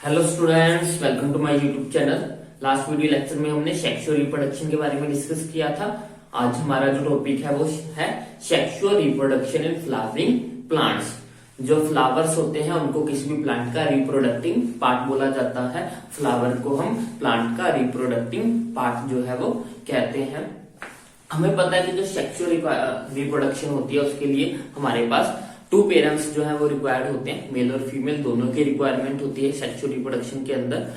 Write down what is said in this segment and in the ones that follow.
Hello students, welcome to my YouTube channel. Last video lecture में हमने sexual reproduction के बारे में डिस्कस किया था। आज हमारा जो टॉपिक है वो है sexual reproduction in flowering plants. जो फ्लावर्स होते हैं उनको किसी भी प्लांट का रिप्रोडक्टिंग पार्ट बोला जाता है। फ्लावर को हम प्लांट का रिप्रोडक्टिंग पार्ट जो है वो कहते हैं। हमें पता है कि जो सेक्सुअल रिप्रोडक्शन होती है उसके लिए हमारे पास टू पेरेंट्स जो है वो रिक्वायर्ड होते हैं। मेल और फीमेल दोनों की रिक्वायरमेंट होती है सेक्सुअल रिप्रोडक्शन के अंदर।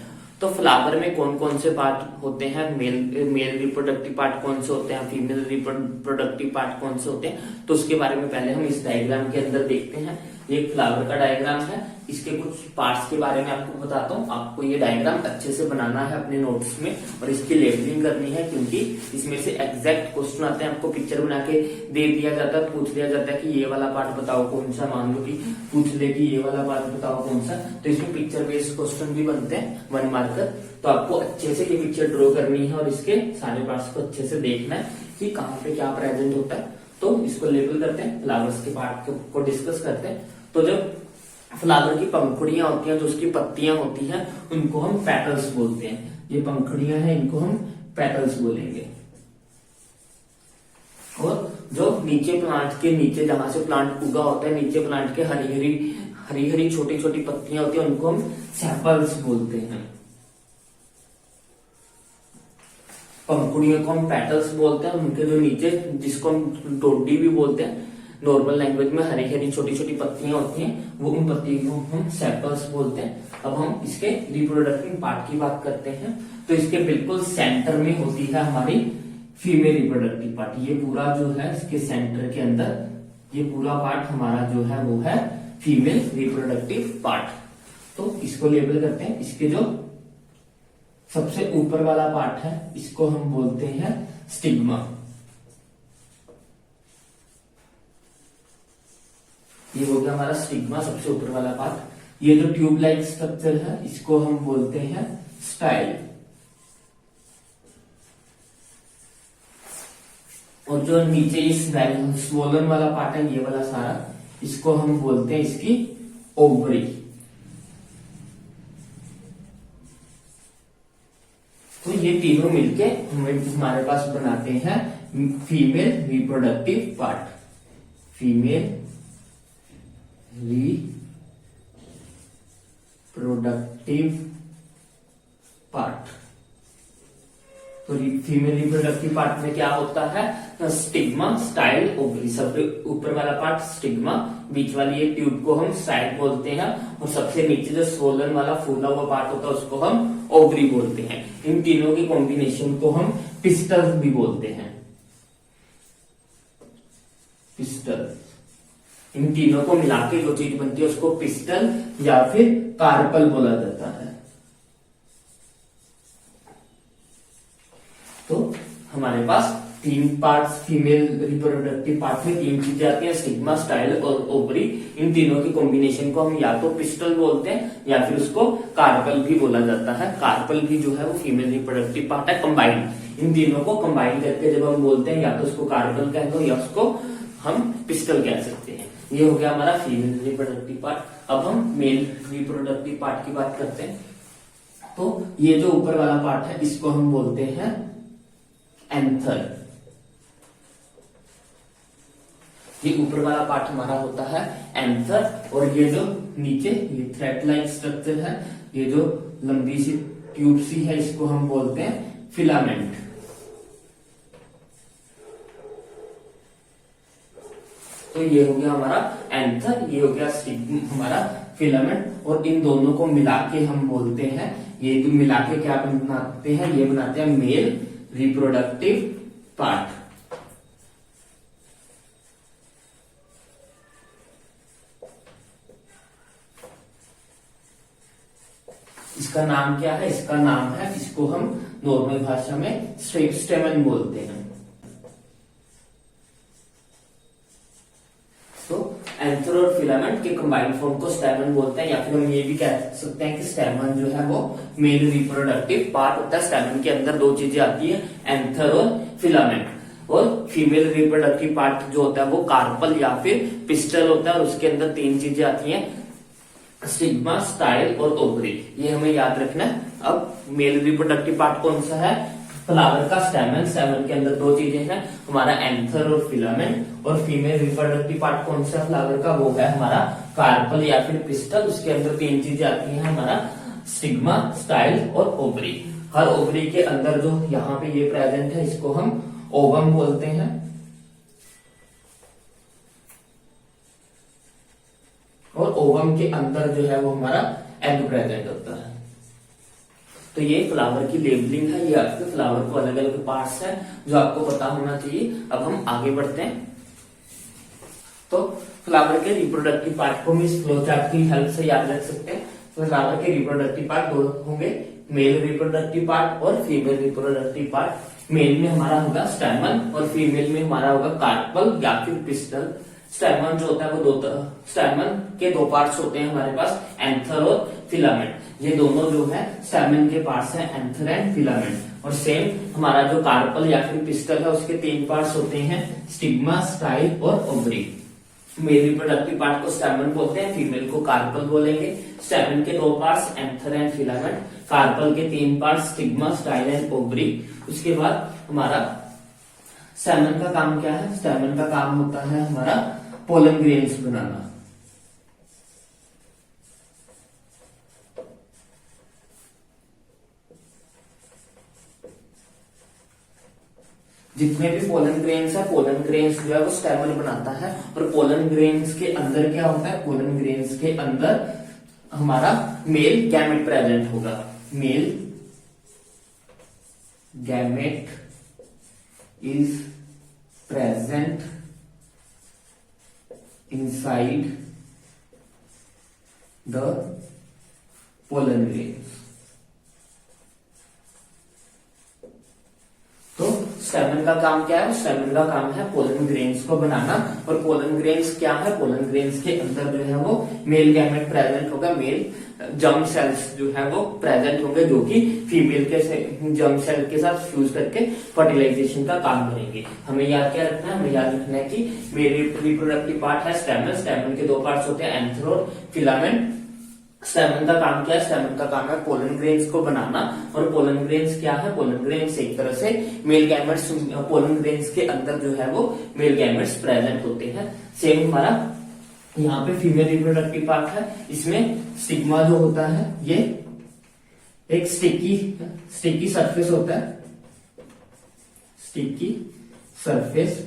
तो फ्लावर में कौन कौन से पार्ट होते हैं, मेल रिप्रोडक्टिव पार्ट कौन से होते हैं, फीमेल रिप्रोडक्टिव पार्ट कौन से होते हैं, तो उसके बारे में पहले हम इस डायग्राम के अंदर देखते हैं। ये फ्लावर का डायग्राम है। इसके कुछ पार्ट्स के बारे में आपको बताता हूँ। आपको ये डायग्राम अच्छे से बनाना है अपने नोट्स में और इसकी लेबलिंग करनी है, क्योंकि इसमें से एग्जैक्ट क्वेश्चन आते हैं। आपको पिक्चर बना के दे दिया जाता है, पूछ लिया जाता है कि ये वाला पार्ट बताओ कौन सा। मान लो कि पूछ ले कि ये वाला पार्ट बताओ कौन सा, तो इसमें पिक्चर बेस्ड क्वेश्चन भी बनते हैं 1 मार्कर। तो आपको अच्छे से ये पिक्चर ड्रॉ करनी है और इसके सारे पार्ट्स को अच्छे से देखना है कि कहाँ पे क्या प्रेजेंट होता है। तो इसको लेबल करते हैं, फ्लावर्स के पार्ट को डिस्कस करते हैं। तो जब फ्लावर की पंखुड़ियां होती हैं, जो उसकी पत्तियां होती हैं, उनको हम पेटल्स बोलते हैं। ये पंखुड़ियां हैं, इनको हम पेटल्स बोलेंगे। और जो नीचे प्लांट के नीचे जहां से प्लांट उगा होता है, नीचे प्लांट के हरी हरी छोटी छोटी पत्तियां होती हैं, उनको हम सेपल्स बोलते हैं। पंखुड़ियों को हम पेटल्स बोलते हैं। उनके जो नीचे, जिसको हम डोडी भी बोलते हैं, नॉर्मल लैंग्वेज में हरी हरी छोटी छोटी पत्तियां होती हैं, वो उन पत्तियों को हम सेपल्स बोलते हैं। अब हम इसके रिप्रोडक्टिव पार्ट की बात करते हैं। तो इसके बिल्कुल सेंटर में होती है हमारी फीमेल रिप्रोडक्टिव पार्ट। ये पूरा जो है इसके सेंटर के अंदर ये पूरा पार्ट हमारा जो है वो है फीमेल रिप्रोडक्टिव पार्ट। तो इसको लेबल करते हैं। इसके जो सबसे ऊपर वाला पार्ट है इसको हम बोलते हैं स्टिग्मा। ये हो गया हमारा स्टिग्मा, सबसे ऊपर वाला पार्ट। ये जो ट्यूब लाइक स्ट्रक्चर है इसको हम बोलते हैं स्टाइल। और जो नीचे इस स्वोलन वाला पार्ट है, ये वाला सारा, इसको हम बोलते हैं इसकी ओवरी। तो ये तीनों मिलके हमारे पास बनाते हैं female reproductive part. Female reproductive part. तो फीमेल रिप्रोडक्टिव पार्ट में क्या होता है? Stigma, style, ovary. सबसे ऊपर वाला पार्ट स्टिग्मा, बीच वाली ये ट्यूब को हम स्टाइल बोलते हैं, और सबसे नीचे जो स्वोलन वाला फूला हुआ पार्ट होता है उसको हम ओवरी बोलते हैं। इन तीनों की कॉम्बिनेशन को हम पिस्टल भी बोलते हैं। पिस्टल। इन तीनों को मिलाके जो चीज बनती है उसको पिस्टल या फिर कार्पल बोला जाता है। तो हमारे पास 3 पार्ट्स फीमेल रिप्रोडक्टिव पार्ट में 3 चीजें आती हैं, स्टिग्मा, स्टाइल और ओवरी। इन तीनों की कॉम्बिनेशन को हम या तो पिस्टल बोलते हैं या फिर उसको कार्पल भी बोला जाता है। कार्पल भी जो है वो फीमेल रिप्रोडक्टिव पार्ट है, कंबाइंड। इन तीनों को कंबाइन करके जब हम बोलते हैं, या तो उसको कार्पल कह दो या उसको हम पिस्टल कह सकते हैं। ये हो गया हमारा फीमेल रिप्रोडक्टिव पार्ट। अब हम मेल रिप्रोडक्टिव पार्ट की बात करते हैं। तो ये जो ऊपर वाला पार्ट है इसको हम बोलते हैं एंथर। ये ऊपर वाला पार्ट हमारा होता है एंथर। और ये जो नीचे ये थ्रेड लाइक स्ट्रक्चर है, ये जो लंबी सी ट्यूब सी है, इसको हम बोलते हैं फिलामेंट। तो ये हो गया हमारा एंथर, ये हो गया हमारा फिलामेंट। और इन दोनों को मिला के हम बोलते हैं, ये जो मिला के क्या बनाते हैं, ये बनाते हैं मेल रिप्रोडक्टिव पार्ट। इसका नाम क्या है? इसका नाम है, इसको हम नॉर्मल भाषा में स्टेमन बोलते हैं। तो एंथर और फिलामेंट के कंबाइंड फॉर्म को स्टेमन बोलते हैं, या फिर हम ये भी कह सकते हैं कि स्टेमन जो है वो मेल रिप्रोडक्टिव पार्ट होता है। स्टेमन के अंदर 2 चीजें आती है, एंथर और फिलामेंट। और फीमेल रिप्रोडक्टिव पार्ट जो होता है वो कार्पल या फिर पिस्टल होता है, और उसके अंदर 3 चीजें आती हैं, स्टिग्मा, स्टाइल और ओवरी, ये हमें याद रखना है। अब मेल रिप्रोडक्टिव पार्ट कौन सा है? फ्लावर का स्टेमन। स्टेमन के अंदर दो चीजें हैं, हमारा एंथर और फिलामेंट। और फीमेल रिप्रोडक्टिव पार्ट कौन सा है फ्लावर का? वो है हमारा कार्पल या फिर पिस्टल। उसके अंदर तीन चीजें आती हैं, हमारा स्टिग्मा, स्टाइल और ओवरी। हर ओवरी के अंदर जो यहाँ पे ये प्रेजेंट है, इसको हम ओवम बोलते हैं। और ओवम के अंदर जो है वो हमारा एग प्रेजेंट होता है। तो ये फ्लावर की लेबलिंग है, ये आपके फ्लावर को अलग अलग पार्ट्स हैं जो आपको पता होना चाहिए। अब हम आगे बढ़ते हैं। तो फ्लावर के रिप्रोडक्टिव पार्ट को हम इस फ्लो चार्ट की हेल्प से याद रख सकते हैं। तो फ्लावर के रिप्रोडक्टिव पार्ट दो होंगे, मेल रिप्रोडक्टिव पार्ट और फीमेल रिप्रोडक्टिव पार्ट। मेल में हमारा होगा स्टैमन और फीमेल में हमारा होगा कार्पल या फिर पिस्टल। स्टैमन जो होता है वो स्टैमन के दो पार्ट्स होते हैं हमारे पास, एंथर और फिलामेंट। ये दोनों जो है स्टैमन के पार्ट्स हैं, एंथर एंड फिलामेंट। और सेम हमारा जो कार्पल या फिर पिस्टल है उसके तीन पार्ट्स होते हैं, स्टिग्मा, स्टाइल और ओवरी। मेल रिप्रोडक्टिव पार्ट को स्टैमन बोलते हैं, फीमेल को कार्पल बोलेंगे। स्टैमन के दो parts, anther and filament. Carpel के तीन parts, stigma, style and ovary. उसके बाद हमारा स्टैमन का काम क्या है? स्टैमन का काम होता है हमारा पोलन ग्रेन्स बनाना। जितने भी पोलन ग्रेन्स है, पोलन ग्रेन्स जो है वो स्टैमन बनाता है। और पोलन ग्रेन्स के अंदर क्या होता है? पोलन ग्रेन्स के अंदर हमारा मेल गैमेट प्रेजेंट होगा। Male gamete is present inside the pollen grains। तो स्टेमन का काम क्या है? स्टेमन का काम है पोलन ग्रेन्स को बनाना। और पोलन ग्रेन्स क्या है? पोलन ग्रेन्स के अंदर जो है वो मेल गैमेट प्रेजेंट होगा, मेल जर्म सेल्स जो है वो प्रेजेंट होंगे, जो कि फीमेल के जर्म सेल के साथ फ्यूज करके फर्टिलाइजेशन का काम करेंगे। हमें याद क्या रखना है? हमें याद रखना है कि मेल रिप्रोडक्टिव पार्ट है स्टेमन। स्टेमन के दो पार्ट्स होते हैं, एंथर और फिलामेंट। स्टेमन का काम क्या है? स्टेमन का काम है पोलन ग्रेन्स को बनाना। और पोलन ग्रेन्स क्या है? पोलन ग्रेन्स एक तरह से मेल गैमेट्स, पोलन ग्रेन्स के अंदर जो है वो मेल गैमेट्स प्रेजेंट होते हैं। सेम हमारा यहाँ पे फीमेल रिप्रोडक्टिव पार्ट है, इसमें स्टिग्मा जो होता है ये एक स्टिकी सरफेस होता है, स्टिकी सरफेस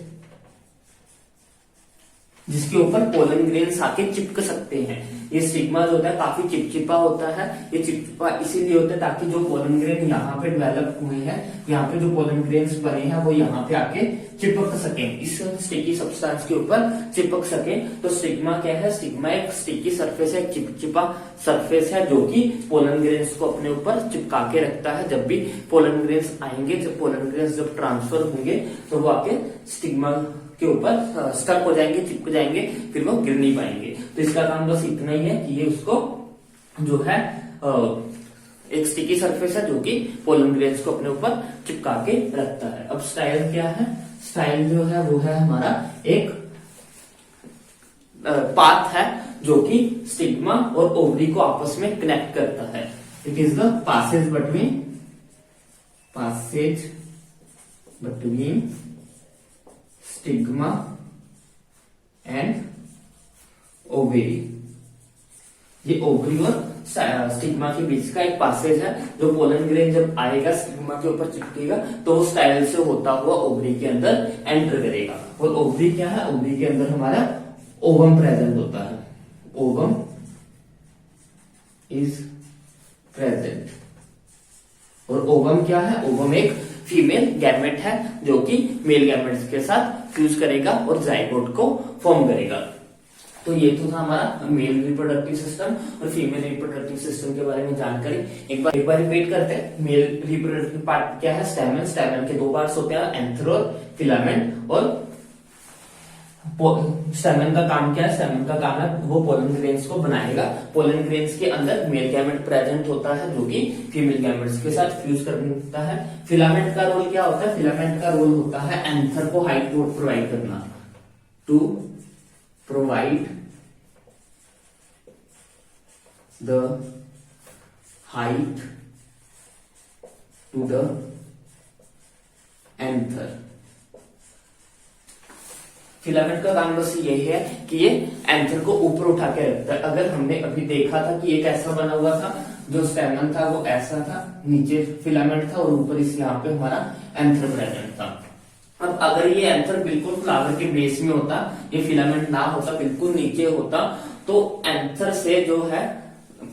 जिसके ऊपर पोलन ग्रेन्स आके चिपक सकते हैं। ये स्टिग्मा जो होता है काफी चिपचिपा होता है। ये चिपचिपा इसीलिए होता है ताकि जो पोलन ग्रेन यहाँ पे डेवलप हुए हैं, यहाँ पे जो पोलन ग्रेन्स बने हैं वो यहाँ पे आके चिपक सके, इस स्टिकी सब्सटेंस के ऊपर चिपक सके। तो स्टिग्मा क्या है? स्टिग्मा एक स्टिकी सरफेस है, चिपचिपा सरफेस है जो कि पोलन ग्रेन्स को अपने ऊपर चिपका के रखता है। जब भी पोलन ग्रेन्स आएंगे, जब पोलन ग्रेन्स जब ट्रांसफर होंगे तो वो आके स्टिग्मा के ऊपर स्टक हो जाएंगे, चिपक जाएंगे, फिर वो गिर नहीं पाएंगे। तो इसका काम बस इतना ही है कि ये उसको जो है एक स्टिकी सरफेस है जो कि पोलन ग्रेन्स को अपने ऊपर चिपका के रखता है। अब स्टाइल क्या है? स्टाइल जो है वो है हमारा एक पाथ है जो कि स्टिग्मा और ओवरी को आपस में कनेक्ट करता है। It is the passage between stigma and ovary. ये ओवरी और स्टिग्मा के बीच का एक पासेज है। जो पोलन ग्रेन जब आएगा स्टिग्मा के ऊपर चिपकेगा तो वो स्टाइल से होता हुआ ओवरी के अंदर एंटर करेगा। और ओवरी क्या है? ओवरी के अंदर हमारा ओवम प्रेजेंट होता है। Ovum is present. और ओवम क्या है? ओवम एक फीमेल गैमेट है जो कि मेल गैमेट्स के साथ फ्यूज करेगा और जाइगोट को फॉर्म करेगा। तो ये तो था हमारा मेल रिप्रोडक्टिव सिस्टम और फीमेल रिप्रोडक्टिव सिस्टम के बारे में जानकारी। एक बार रिपीट करते हैं। मेल रिप्रोडक्टिव पार्ट क्या है? स्टैमन। स्टैमन के दो पार्ट्स होते हैं, एंथर और फिलामेंट। और स्टैमन का काम क्या है? स्टैमन का काम है वो पोलन ग्रेन्स को बनाएगा। पोलन ग्रेन्स के अंदर मेल गैमेट प्रेजेंट होता है जो कि फीमेल गैमेट्स के साथ फ्यूज करता है। फिलामेंट का रोल क्या होता है? फिलामेंट का रोल होता है एंथर को हाइट प्रोवाइड करना, to provide the height to the anther. Filament का काम बस ये है कि ये एंथर को ऊपर उठा के रखता है। अगर हमने अभी देखा था कि एक ऐसा बना हुआ था, जो स्टेमन था वो ऐसा था, नीचे फिलामेंट था और ऊपर इस यहाँ पे हमारा एंथर प्रेजेंट था। अब अगर ये एंथर बिल्कुल फ्लावर के बेस में होता, ये फिलामेंट ना होता, बिल्कुल नीचे होता, तो एंथर से जो है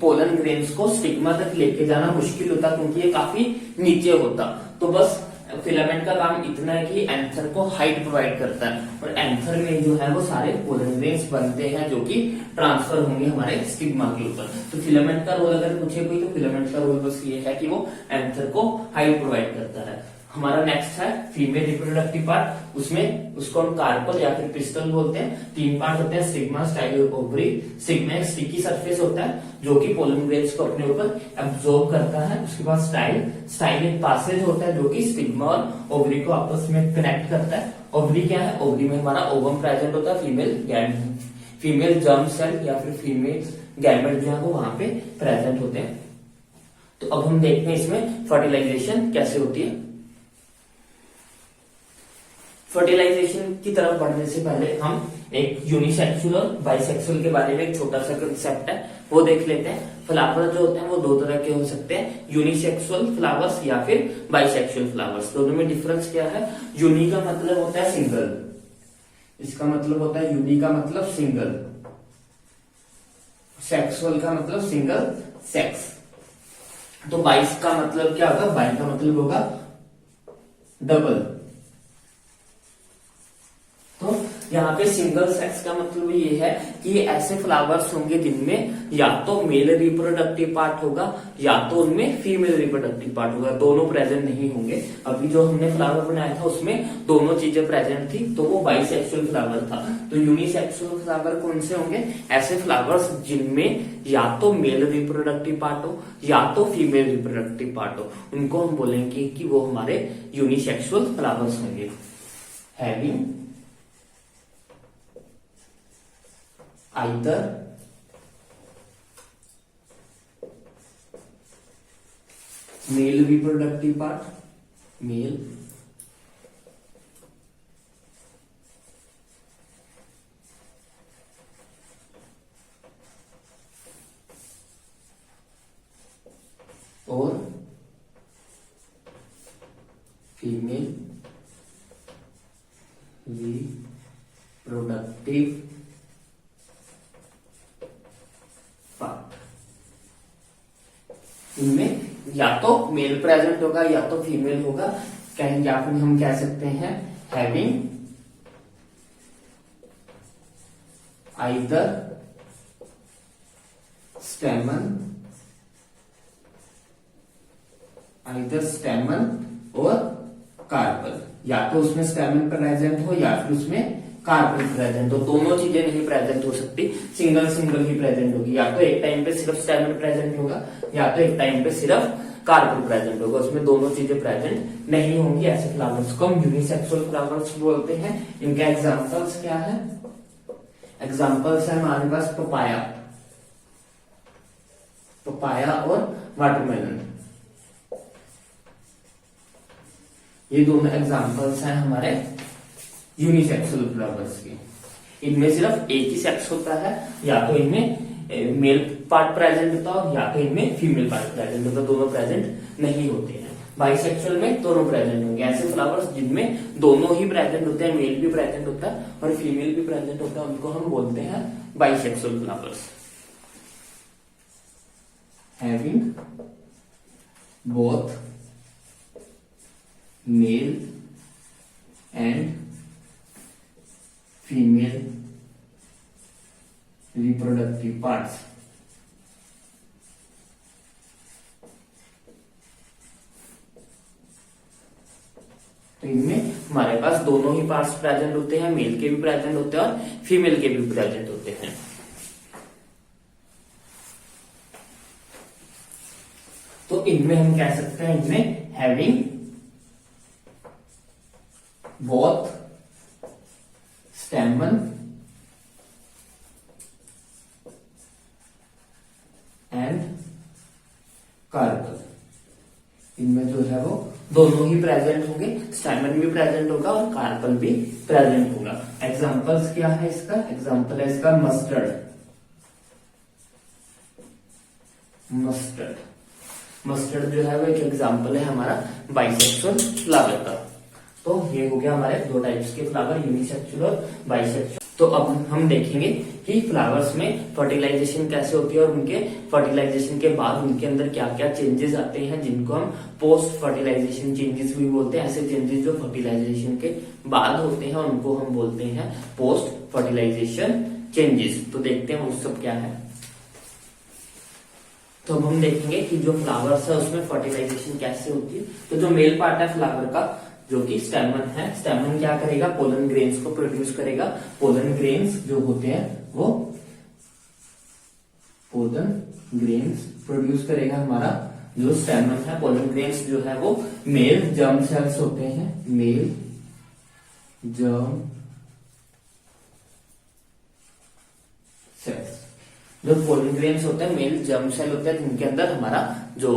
पोलन ग्रेन्स को स्टिग्मा तक लेके जाना मुश्किल होता, क्योंकि ये काफी नीचे होता। तो बस फिलामेंट का काम इतना है कि एंथर को हाइट प्रोवाइड करता है, और एंथर में जो है वो सारे पोलन ग्रेन्स बनते हैं जो कि ट्रांसफर होंगे हमारे स्टिग्मा के ऊपर। तो फिलामेंट का रोल अगर पूछे कोई, तो फिलामेंट का रोल बस ये है कि वो एंथर को हाइट प्रोवाइड करता है। हमारा नेक्स्ट है फीमेल रिप्रोडक्टिव पार्ट। उसमें उसको हम कार्पल या फिर पिस्टल बोलते हैं। 3 पार्ट होते हैं, स्टिग्मा, स्टाइल और ओवरी। स्टिग्मा एक स्टिकी सरफेस होता है जो कि पोलन ग्रेन्स को अपने ऊपर एब्जॉर्ब करता है। उसके बाद स्टाइल एक पासेज होता है जो कि स्टिग्मा और ओवरी को आपस में कनेक्ट करता है। ओवरी क्या है? ओवरी में हमारा ओवम प्रेजेंट होता है, फीमेल जर्म सेल या फिर फीमेल गैमेट जो है वो वहां पे प्रेजेंट होते हैं। तो अब हम देखते हैं इसमें फर्टिलाइजेशन कैसे होती है। फर्टिलाइजेशन की तरफ बढ़ने से पहले हम एक यूनिसेक्सुअल और बाइसेक्सुअल के बारे में एक छोटा सा कंसेप्ट है वो देख लेते हैं। फ्लावर जो होते हैं वो 2 तरह के हो सकते हैं, यूनिसेक्सुअल फ्लावर्स या फिर बाइसेक्सुअल फ्लावर्स। दोनों में डिफरेंस क्या है? यूनि का मतलब होता है सिंगल, इसका मतलब होता है यूनि का मतलब सिंगल, सेक्सुअल का मतलब सिंगल सेक्स। तो बाइस का मतलब क्या होगा? बाई का मतलब होगा डबल। तो यहाँ पे सिंगल सेक्स का मतलब ये है कि ये ऐसे फ्लावर्स होंगे जिनमें या तो मेल रिप्रोडक्टिव पार्ट होगा या तो उनमें फीमेल रिप्रोडक्टिव पार्ट होगा, दोनों प्रेजेंट नहीं होंगे। अभी जो हमने फ्लावर बनाया था उसमें दोनों चीजें प्रेजेंट थी, तो वो बाइसेक्सुअल फ्लावर था। तो यूनिसेक्सुअल फ्लावर कौन से होंगे? ऐसे फ्लावर्स जिनमें या तो मेल रिप्रोडक्टिव पार्ट हो या तो फीमेल रिप्रोडक्टिव पार्ट हो, उनको हम बोलेंगे कि वो हमारे यूनिसेक्सुअल फ्लावर्स होंगे। Having either male reproductive part, male or female reproductive इनमें या तो मेल प्रेजेंट होगा या तो फीमेल होगा, या फिर हम कह सकते हैं हैविंग आइदर स्टेमन और कार्पल। या तो उसमें स्टेमन प्रेजेंट हो या फिर उसमें कार्पल प्रेजेंट हो, दोनों चीजें नहीं प्रेजेंट हो सकती, सिंगल ही प्रेजेंट होगी। या तो एक टाइम पे सिर्फ स्टेमन प्रेजेंट होगा या तो एक टाइम पे सिर्फ कार्पल प्रेजेंट होगा, उसमें दोनों चीजें प्रेजेंट नहीं होंगी। ऐसे फ्लावर्स को हम यूनिसेक्सुअल फ्लावर्स बोलते हैं। इनका एग्जांपल्स क्या है? एग्जांपल्स है हमारे पास पपाया और वाटरमेलन। ये दोनों एग्जांपल्स हैं हमारे यूनिसेक्सुअल फ्लावर्स के। इनमें सिर्फ एक ही सेक्स होता है, या तो इनमें मेल पार्ट प्रेजेंट होता है या तो इनमें फीमेल पार्ट प्रेजेंट होता है, दोनों प्रेजेंट नहीं होते हैं। बाइसेक्सुअल में दोनों प्रेजेंट होंगे। ऐसे फ्लावर्स जिनमें दोनों ही प्रेजेंट होते हैं, मेल भी प्रेजेंट होता है और फीमेल भी प्रेजेंट होता है, उनको हम बोलते हैं bisexual flowers. Having both male and female reproductive parts. तो इनमें हमारे पास दोनों ही पार्ट्स प्रेजेंट होते हैं, मेल के भी प्रेजेंट होते हैं और फीमेल के भी प्रेजेंट होते हैं। तो इनमें हम कह सकते हैं इनमें हैविंग बोथ स्टेमन कार्पल, इनमें जो है वो दोनों ही प्रेजेंट होंगे, स्टैमेन भी प्रेजेंट होगा और कार्पल भी प्रेजेंट होगा। एग्जांपल्स क्या है इसका? एग्जांपल है इसका मस्टर्ड। मस्टर्ड जो है वो एक एग्जांपल है हमारा बाइसेक्सुअल फ्लावर का। तो ये हो गया हमारे दो टाइप्स के फ्लावर, यूनिसेक्सुअल और बाइसेक्सुअल। तो अब हम देखेंगे कि फ्लावर्स में फर्टिलाइजेशन कैसे होती है और उनके फर्टिलाइजेशन के बाद उनके अंदर क्या क्या चेंजेस आते हैं, जिनको हम पोस्ट फर्टिलाइजेशन चेंजेस भी बोलते हैं। ऐसे चेंजेस जो फर्टिलाइजेशन के बाद होते हैं उनको हम बोलते हैं पोस्ट फर्टिलाइजेशन चेंजेस। तो देखते हैं वो सब क्या है। तो अब हम देखेंगे कि जो फ्लावर्स है उसमें फर्टिलाइजेशन कैसे होती है। तो जो मेल पार्ट है फ्लावर का, जो कि स्टेमन है, स्टेमन क्या करेगा? पोलन ग्रेन्स को प्रोड्यूस करेगा। पोलन ग्रेन्स जो होते हैं वो पोलन ग्रेन्स प्रोड्यूस करेगा हमारा जो स्टेमन है। पोलन ग्रेन्स जो है वो मेल जर्म सेल्स होते हैं, मेल जर्म सेल्स। जो पोलन ग्रेन्स होते हैं मेल जर्म सेल होते हैं, जिनके अंदर हमारा जो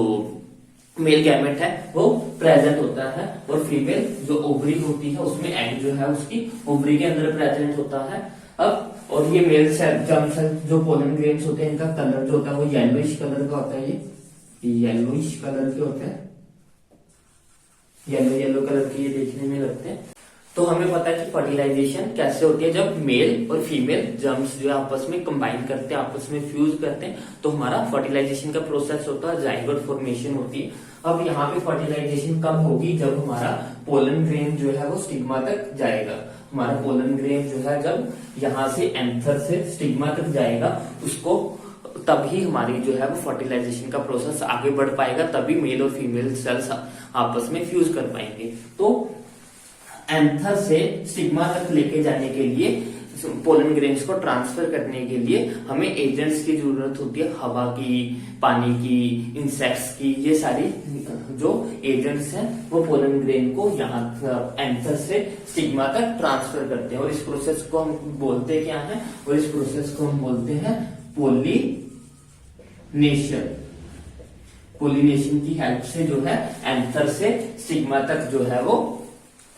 मेल गैमेट है वो प्रेजेंट होता है, और फीमेल जो ओवरी होती है उसमें एग जो है उसकी ओवरी के अंदर प्रेजेंट होता है। अब और ये मेल सेल जर्म सेल जो पोलन ग्रेन्स होते हैं, इनका कलर जो होता है वो येलोइश कलर का होता है। ये येलोइश कलर के होते हैं, येलो कलर के ये देखने में लगते हैं। तो हमें पता है कि फर्टिलाइजेशन कैसे होती है, जब मेल और फीमेल जर्म्स जो आपस में कंबाइन करते हैं, आपस में फ्यूज करते हैं, तो हमारा फर्टिलाइजेशन का प्रोसेस होता है, जाइगोट फॉर्मेशन होती है। अब यहाँ पे फर्टिलाइजेशन कब होगी? जब हमारा पोलन ग्रेन जो है वो स्टिग्मा तक जाएगा। हमारा पोलन ग्रेन जो है जब यहाँ से एंथर से स्टिग्मा तक जाएगा, उसको तभी हमारी जो है वो फर्टिलाइजेशन का प्रोसेस आगे बढ़ पाएगा, तभी मेल और फीमेल सेल्स आपस में फ्यूज कर पाएंगे। तो एंथर से स्टिग्मा तक लेके जाने के लिए, पोलन ग्रेन्स को ट्रांसफर करने के लिए हमें एजेंट्स की जरूरत होती है, हवा की, पानी की, इंसेक्ट्स की। ये सारी जो एजेंट्स हैं वो पोलन ग्रेन को यहाँ एंथर से स्टिग्मा तक ट्रांसफर करते हैं, और इस प्रोसेस को हम बोलते क्या है? और इस प्रोसेस को हम बोलते हैं पोलिनेशन। पोलिनेशन की हेल्प से जो है एंथर से स्टिग्मा तक जो है वो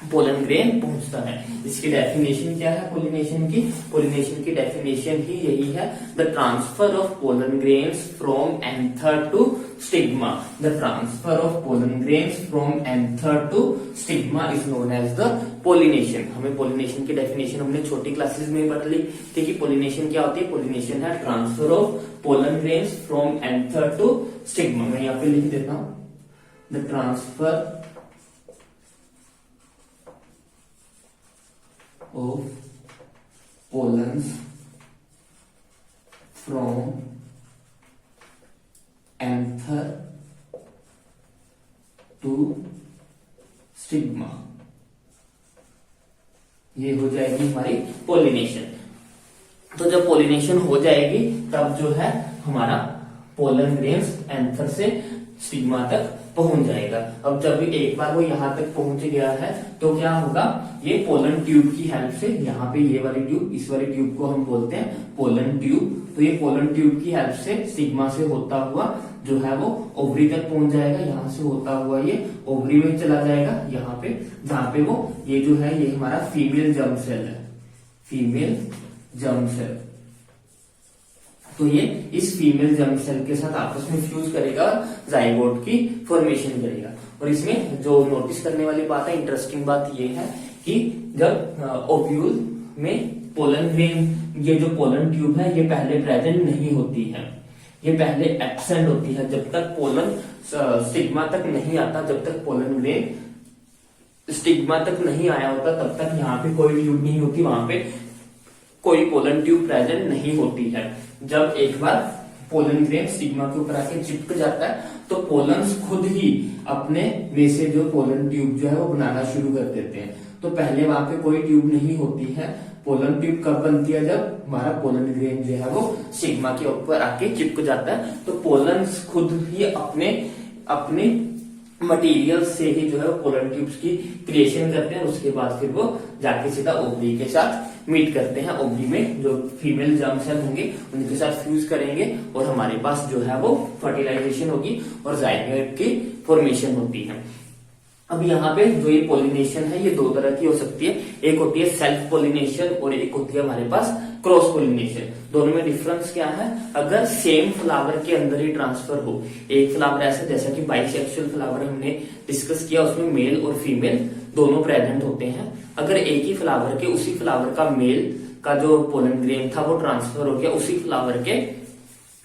पोलन ग्रेन पहुंचता है। इसकी डेफिनेशन क्या है पोलिनेशन की? पोलिनेशन की डेफिनेशन ही यही है, the transfer of pollen grains from anther to stigma. The transfer of pollen grains from anther to stigma is known as the pollination. हमें पोलिनेशन की डेफिनेशन हमने छोटी क्लासेस में पढ़ ली थी कि पोलिनेशन क्या होती है। पोलिनेशन है transfer of pollen grains from anther to stigma. मैं यहाँ पे लिख देता हूं, the transfer of pollens from anther to stigma। ये हो जाएगी हमारी पोलिनेशन। तो जब पोलिनेशन हो जाएगी तब जो है हमारा पोलन ग्रेन्स एंथर से स्टिग्मा तक पहुंच जाएगा। अब जब एक बार वो यहाँ तक पहुंच गया है तो क्या होगा? ये पोलन ट्यूब की हेल्प से, यहाँ पे ये वाली ट्यूब, इस वाली ट्यूब को हम बोलते हैं पोलन ट्यूब। तो ये पोलन ट्यूब की हेल्प से स्टिग्मा से होता हुआ जो है वो ओवरी तक पहुंच जाएगा। यहाँ से होता हुआ ये ओवरी में चला जाएगा, यहाँ पे जहाँ पे वो ये जो है ये हमारा फीमेल जर्म सेल है, फीमेल जर्म सेल। तो ये इस फीमेल जर्म सेल के साथ आपस में फ्यूज करेगा, जाइगोट की फॉर्मेशन करेगा। और इसमें जो नोटिस करने वाली बात है, इंटरेस्टिंग बात ये है कि जब ओव्यूल में पोलन ग्रेन, ये जो पोलन ट्यूब है ये पहले प्रेजेंट नहीं होती है, ये पहले एब्सेंट होती है। जब तक पोलन स्टिग्मा तक नहीं आता, जब तक पोलन ग्रेन स्टिग्मा तक नहीं आया होता, तब तक यहाँ पे कोई ट्यूब नहीं होती, वहां पे कोई पोलन ट्यूब प्रेजेंट नहीं होती है। जब एक बार पोलन ग्रेन स्टिग्मा के ऊपर आके चिपक जाता है तो पोलन्स खुद ही अपने में से जो पोलन ट्यूब जो है वो बनाना शुरू कर देते हैं। तो पहले वहां पे कोई ट्यूब नहीं होती है। पोलन ट्यूब कब बनती है? जब हमारा पोलन ग्रेन जो है वो स्टिग्मा के ऊपर आके चिपक जाता है। तो पोलन्स खुद ही अपने मटेरियल से ही जो है पोलन ट्यूब्स की क्रिएशन करते हैं, उसके बाद फिर वो जाके सीधा ओवरी के साथ मीट करते हैं। ओवरी में जो फीमेल जर्म सेल होंगे उनके साथ फ्यूज करेंगे और हमारे पास जो है वो फर्टिलाइजेशन होगी और जाइगोट की फॉर्मेशन होती है। अब यहाँ पे जो ये पोलिनेशन है ये दो तरह की हो सकती है, एक होती है सेल्फ पोलिनेशन और एक होती है हमारे पास क्रॉस पोलिनेशन। दोनों में डिफरेंस क्या है, अगर सेम फ्लावर के अंदर ही ट्रांसफर हो, एक फ्लावर ऐसा जैसा कि बाइसेक्सुअल फ्लावर हमने डिस्कस किया, उसमें मेल और फीमेल दोनों प्रेजेंट होते हैं। अगर एक ही फ्लावर के उसी फ्लावर का मेल का जो पोलन ग्रेन था वो ट्रांसफर हो गया उसी फ्लावर के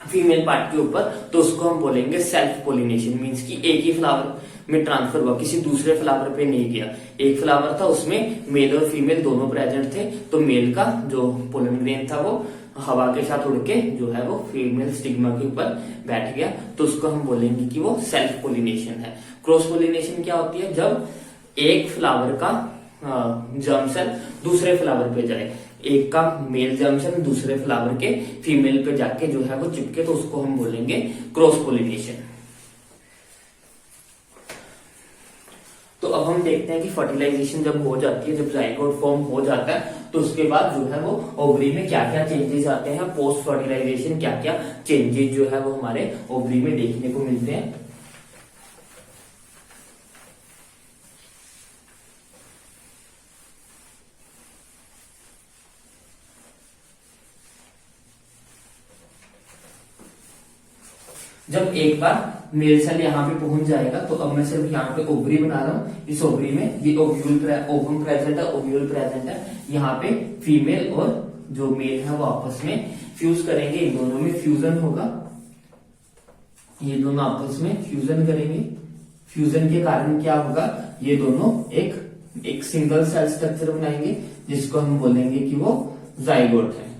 फीमेल पार्ट के ऊपर, तो उसको हम बोलेंगे सेल्फ पोलिनेशन। मीन्स कि एक ही फ्लावर में ट्रांसफर हुआ, किसी दूसरे फ्लावर पे नहीं गया। एक फ्लावर था उसमें मेल और फीमेल दोनों प्रेजेंट थे, तो मेल का जो पोलन ग्रेन था वो हवा के साथ उड़ के जो है वो फीमेल स्टिग्मा के ऊपर बैठ गया, तो उसको हम बोलेंगे कि वो सेल्फ पोलिनेशन है। क्रॉस पोलिनेशन क्या होती है, जब एक फ्लावर का जर्म सेल दूसरे फ्लावर पे जाए, एक का मेल जर्म सेल दूसरे फ्लावर के फीमेल पे जाके जो है वो चिपके, तो उसको हम बोलेंगे क्रॉस पोलिनेशन। तो अब हम देखते हैं कि फर्टिलाइजेशन जब हो जाती है, जब जाइगोट फॉर्म हो जाता है, तो उसके बाद जो है वो ओवरी में क्या क्या चेंजेस आते हैं, पोस्ट फर्टिलाइजेशन क्या क्या चेंजेस जो है वो हमारे ओवरी में देखने को मिलते हैं। जब एक बार मेल सेल यहाँ पे पहुंच जाएगा, तो अब मैं सिर्फ यहाँ पे ओवरी बना रहा हूँ। इस ओवरी में ये ओवम प्रेजेंट है, ओव्यूल प्रेजेंट है। यहाँ पे फीमेल और जो मेल है वो आपस में फ्यूज करेंगे, इन दोनों में फ्यूजन होगा, ये दोनों आपस में फ्यूजन करेंगे। फ्यूजन के कारण क्या होगा, ये दोनों एक सिंगल सेल स्ट्रक्चर बनाएंगे, जिसको हम बोलेंगे कि वो जाइगोट है।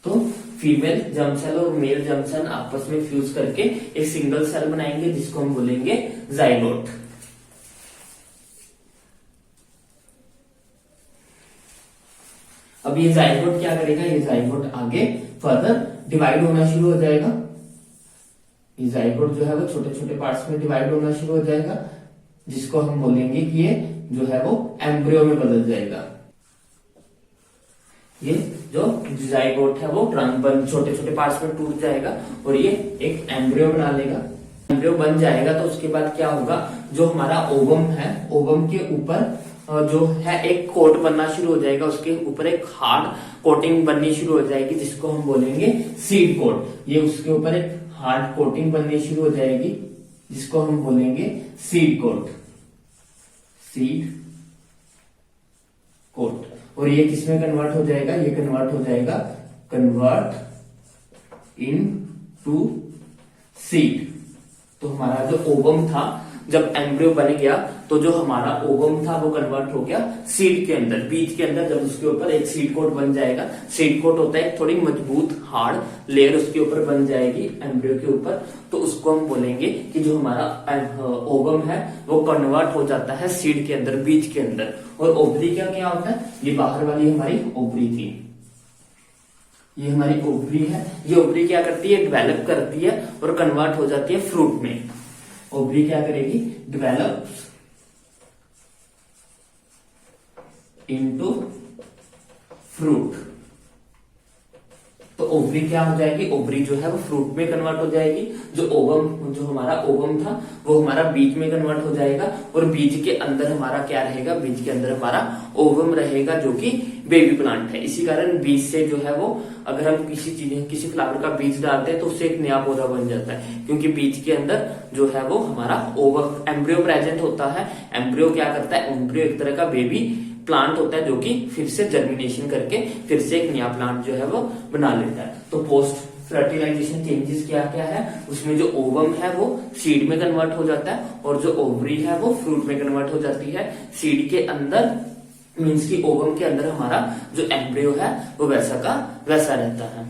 तो फीमेल जर्म सेल और मेल जर्म सेल आपस में फ्यूज करके एक सिंगल सेल बनाएंगे, जिसको हम बोलेंगे जाइगोट। अब ये जाइगोट क्या करेगा, ये जाइगोट आगे फर्दर डिवाइड होना शुरू हो जाएगा। ये जाइगोट जो है वो छोटे छोटे पार्ट्स में डिवाइड होना शुरू हो जाएगा, जिसको हम बोलेंगे कि ये जो है वो एम्ब्रियो में बदल जाएगा। ये जो जाइगोट है वो छोटे छोटे पार्ट्स में टूट जाएगा और ये एक एम्ब्रियो बना लेगा। एम्ब्रियो बन जाएगा तो उसके बाद क्या होगा, जो हमारा ओवम है, ओवम के ऊपर जो है एक कोट बनना शुरू हो जाएगा, उसके ऊपर एक हार्ड कोटिंग बननी शुरू हो जाएगी, जिसको हम बोलेंगे सीड कोट। ये उसके ऊपर एक हार्ड कोटिंग बननी शुरू हो जाएगी, जिसको हम बोलेंगे सीड कोट, सीड कोट। और ये किसमें कन्वर्ट हो जाएगा, ये कन्वर्ट हो जाएगा कन्वर्ट इन टू सीड। तो हमारा जो ओवम था, जब एम्ब्रियो बन गया, तो जो हमारा ओवम था वो कन्वर्ट हो गया सीड के अंदर, बीज के अंदर। जब उसके ऊपर एक सीड कोट बन जाएगा, सीड कोट होता है थोड़ी मजबूत हार्ड लेयर उसके ऊपर बन जाएगी एम्ब्रियो के ऊपर, तो उसको हम बोलेंगे कि जो हमारा ओवम है वो कन्वर्ट हो जाता है सीड के अंदर, बीज के अंदर। और ओवरी क्या क्या होता है, ये बाहर वाली हमारी ओवरी थी, ये हमारी ओवरी है। ये ओवरी क्या करती है, डेवलप करती है और कन्वर्ट हो जाती है फ्रूट में। ओवरी क्या करेगी, डेवलप इनटू फ्रूट। तो ओवरी क्या हो जाएगी, ओवरी जो है वो फ्रूट में कन्वर्ट हो जाएगी। जो ओवम, जो हमारा ओवम था वो हमारा बीज में कन्वर्ट हो जाएगा, और बीज के अंदर हमारा क्या रहेगा, बीज के अंदर हमारा ओवम रहेगा, जो कि बेबी प्लांट है। इसी कारण बीज से जो है वो, अगर हम किसी फ्लावर का बीज डालते हैं तो उससे एक नया पौधा बन जाता है, क्योंकि बीज के अंदर जो है वो हमारा ओवम एम्ब्रियो प्रेजेंट होता है। एम्ब्रियो क्या करता है, एम्ब्रियो एक तरह का बेबी प्लांट होता है, जो कि फिर से जर्मिनेशन करके फिर से एक नया प्लांट जो है वो बना लेता है। तो पोस्ट फर्टिलाइजेशन चेंजेस क्या क्या है, उसमें जो ओवम है वो सीड में कन्वर्ट हो जाता है, और जो ओवरी है वो फ्रूट में कन्वर्ट हो जाती है। सीड के अंदर मीन्स की ओवम के अंदर हमारा जो एम्ब्रियो है वो वैसा का वैसा रहता है।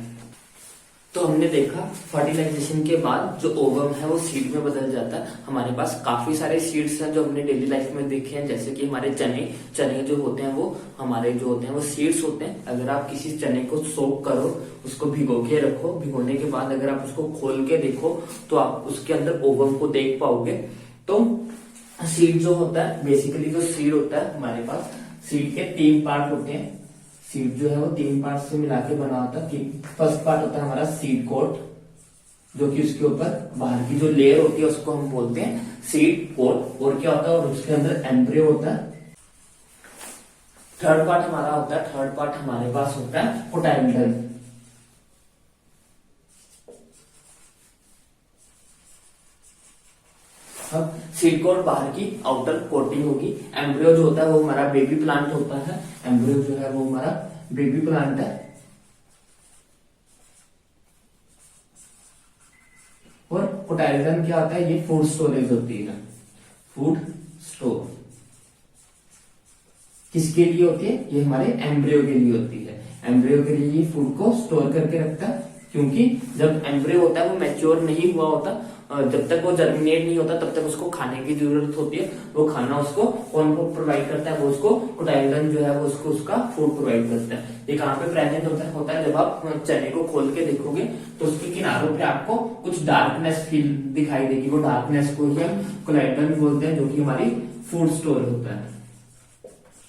तो हमने देखा फर्टिलाइजेशन के बाद जो ओवम है वो सीड में बदल जाता है। हमारे पास काफी सारे सीड्स हैं जो हमने डेली लाइफ में देखे हैं, जैसे कि हमारे चने जो होते हैं वो हमारे जो होते हैं वो सीड्स होते हैं। अगर आप किसी चने को सोक करो, उसको भिगो के रखो, भिगोने के बाद अगर आप उसको खोल के देखो तो आप उसके अंदर ओवम को देख पाओगे। तो सीड जो होता है, बेसिकली जो सीड होता है हमारे पास, सीड के 3 पार्ट होते हैं। सीड जो है वो 3 पार्ट से मिला के बना होता है। फर्स्ट पार्ट होता है हमारा सीड कोट, जो कि उसके ऊपर बाहर की जो लेयर होती है उसको हम बोलते हैं सीड कोट। और क्या होता है, और उसके अंदर एम्ब्रियो होता है। थर्ड पार्ट हमारा होता है, थर्ड पार्ट हमारे पास होता है कोटाइलडन। अब सीड कोट बाहर की आउटर कोटिंग होगी। एम्ब्रियो जो होता है वो हमारा बेबी प्लांट होता है। एम्ब्रियो जो है वो हमारा बेबी प्लांट है। और कोटाइलडन क्या होता है, ये फूड स्टोरेज होती है। फूड स्टोर किसके लिए होती है, ये हमारे एम्ब्रियो के लिए होती है। एम्ब्रियो के लिए ये फूड को स्टोर करके रखता है, क्योंकि जब एम्ब्रियो होता है वो मैच्योर नहीं हुआ होता, जब तक वो जर्मिनेट नहीं होता तब तक उसको खाने की जरूरत होती है। वो खाना उसको कौन को प्रोवाइड करता है, वो उसको कोटाइलडन जो है वो उसको उसका फूड प्रोवाइड करता है। ये कहाँ पे प्रेजेंट होता है जब आप चने को खोल के देखोगे तो उसके किनारों पे आपको कुछ डार्कनेस फील दिखाई देगी। वो डार्कनेस को ही हम कोटाइलडन बोलते हैं, जो कि हमारी फूड स्टोर होता है।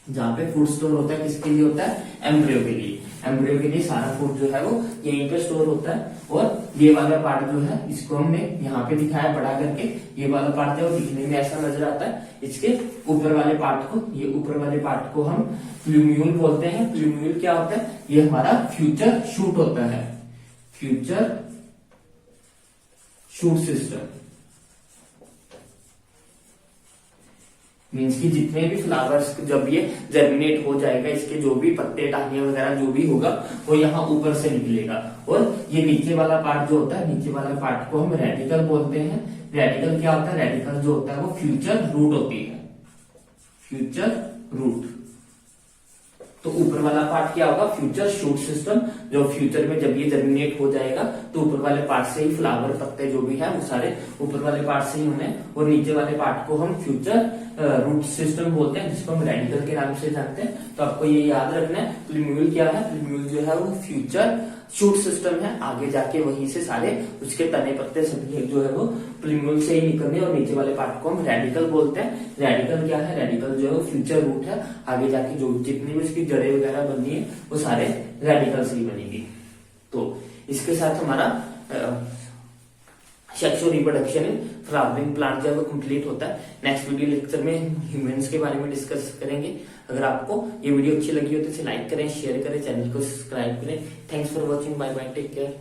जहाँ पे फूड स्टोर होता है किसके लिए होता है, एम्ब्रियो के लिए। एम्ब्रियो के लिए सारा फूड जो है वो यहीं पे स्टोर होता है। और ये वाला पार्ट जो है इसको हमने यहाँ पे दिखाया बड़ा करके। ये वाला पार्ट है वो दिखने में ऐसा नजर आता है। इसके ऊपर वाले पार्ट को, ये ऊपर वाले पार्ट को हम प्लूम्यूल बोलते हैं। प्लूम्यूल क्या होता है, ये हमारा फ्यूचर शूट होता है। फ्यूचर शूट सिस्टम मीन्स कि जितने भी फ्लावर्स, जब ये जर्मिनेट हो जाएगा, इसके जो भी पत्ते टहनियां वगैरह जो भी होगा वो यहाँ ऊपर से निकलेगा। और ये नीचे वाला पार्ट जो होता है, नीचे वाला पार्ट को हम रेडिकल बोलते हैं। रेडिकल क्या होता है, रेडिकल जो होता है वो फ्यूचर रूट होती है। Future root. तो ऊपर वाला पार्ट क्या होगा, फ्यूचर शूट सिस्टम, जो फ्यूचर में जब ये जर्मिनेट हो जाएगा तो ऊपर वाले पार्ट से ही फ्लावर पत्ते जो भी है वो सारे ऊपर वाले पार्ट से ही होने। और नीचे वाले पार्ट को हम फ्यूचर रूट सिस्टम बोलते हैं, जिसको हम रेडिकल के नाम से जानते हैं। तो आपको ये याद रखना है, प्लूम्यूल क्या है, प्लूम्यूल जो है वो फ्यूचर शूट सिस्टम है। आगे जाके वहीं से सारे उसके तने पत्ते सभी जो है वो प्लूम्यूल से ही निकलने। और नीचे वाले पार्ट को हम रेडिकल बोलते हैं। रेडिकल क्या है, रेडिकल जो है वो फ्यूचर रूट है। आगे जाके जो जितनी भी उसकी जड़ें वगैरह बननी है वो सारे रेडिकल से ही बनेगी। तो इसके साथ हमारा sexual reproduction in flowering plant जो है वो कंप्लीट होता है। नेक्स्ट वीडियो लेक्चर में ह्यूमंस के बारे में डिस्कस करेंगे। अगर आपको ये वीडियो अच्छी लगी हो तो इसे लाइक करें, शेयर करें, चैनल को सब्सक्राइब करें। Thanks for watching, bye bye, take care.